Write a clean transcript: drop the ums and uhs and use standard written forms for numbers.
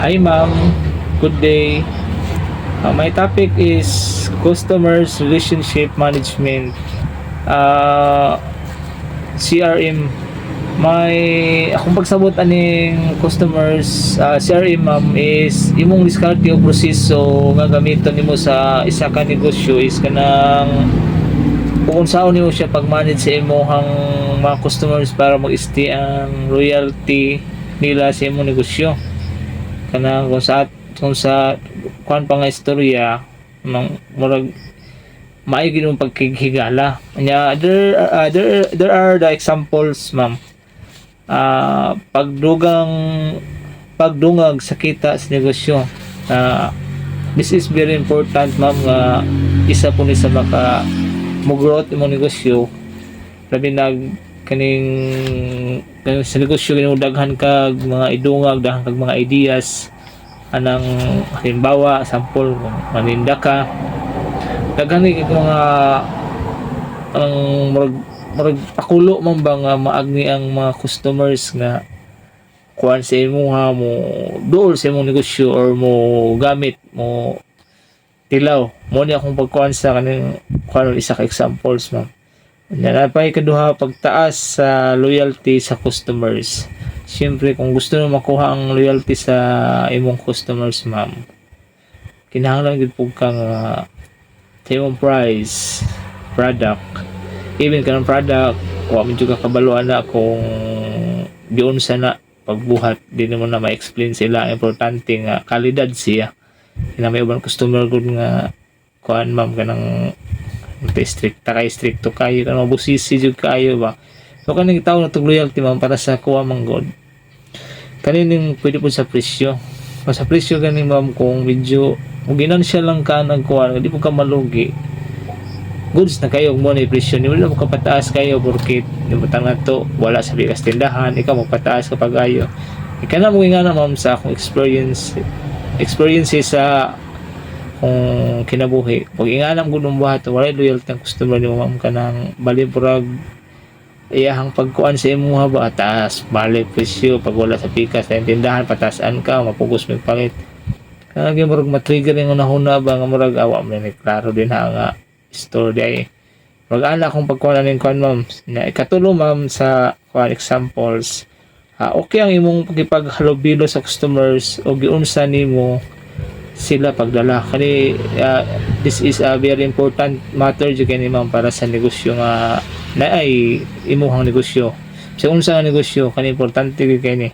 Hi ma'am, good day. My topic is customers relationship management. Uh, CRM. May akong pagsabot aning customers CRM ma'am is imong diskarte o proseso nga gamiton nimo sa isa ka negosyo is kanang kung saan nimo siya pag-manage sa imong mga customers para mag-stay ang loyalty nila sa imong negosyo kanang kung sa kuan pa nga istorya nang murag maayo gid mong pagkihigala nya there are the examples ma'am. Pagdungag sa kita sa negosyo. This is very important ma'am nga isa po ni sa maka mo-growth imong negosyo labi nag kaning sa negosyo kini daghan kag mga idungag daghan kag mga ideas anang halimbawa sample kung maninda ka daghan kag mga ang murag pakulo man ba nga maagni ang mga customers nga kuan sa imuha mo dool sa imong negosyo or mo gamit mo tilaw mo ni akong pagkuan sa kaning kuan isa ka examples ma'am. Napay kaduha pagtaas sa loyalty sa customers. Siyempre kung gusto mo makuha ang loyalty sa imong customers ma'am, kinahanglan gid pug kang sa imong price product even kanang product wa man jud ka kabaluan na kung diun sa na pagbuhat di mo na ma-explain sila importante nga kalidad siya kina may uban customer good nga kuan ma'am kanang stricto kayo kanang mabusisi jud kayo ba so kaning tawo na tug loyalty ma'am para sa kuha man god kanining pwede po sa presyo sa presyo ganing ma'am kung medyo kung ginansya lang ka nagkuha di po ka malugi goods na kayo mo na presyo ni wala mo kapataas kayo porque limutan nga to wala sa bigas tindahan ikaw magpataas kapag ayo na mo nga na ma'am sa akong experiences sa kung kinabuhi pag inganam gud mong buhat wala loyalty ang customer ni ma'am kanang balipurag iyahang pagkuan sa imuha ba taas balik presyo pag wala sa pikas sa tindahan patasan ka mapugos mo pangit kaya murag matrigger yung unahuna ba nga murag awa mo ni klaro din ha nga store day mag-ala kung pagkuha ng kuan ma'am na ikatulo ma'am sa kuan examples okay ang imong paghalubilo sa customers o giunsa nimo sila pagdala kani this is a very important matter jud kani ma'am para sa negosyo nga na ay imuhang negosyo sa unsa nga negosyo kani importante gid kani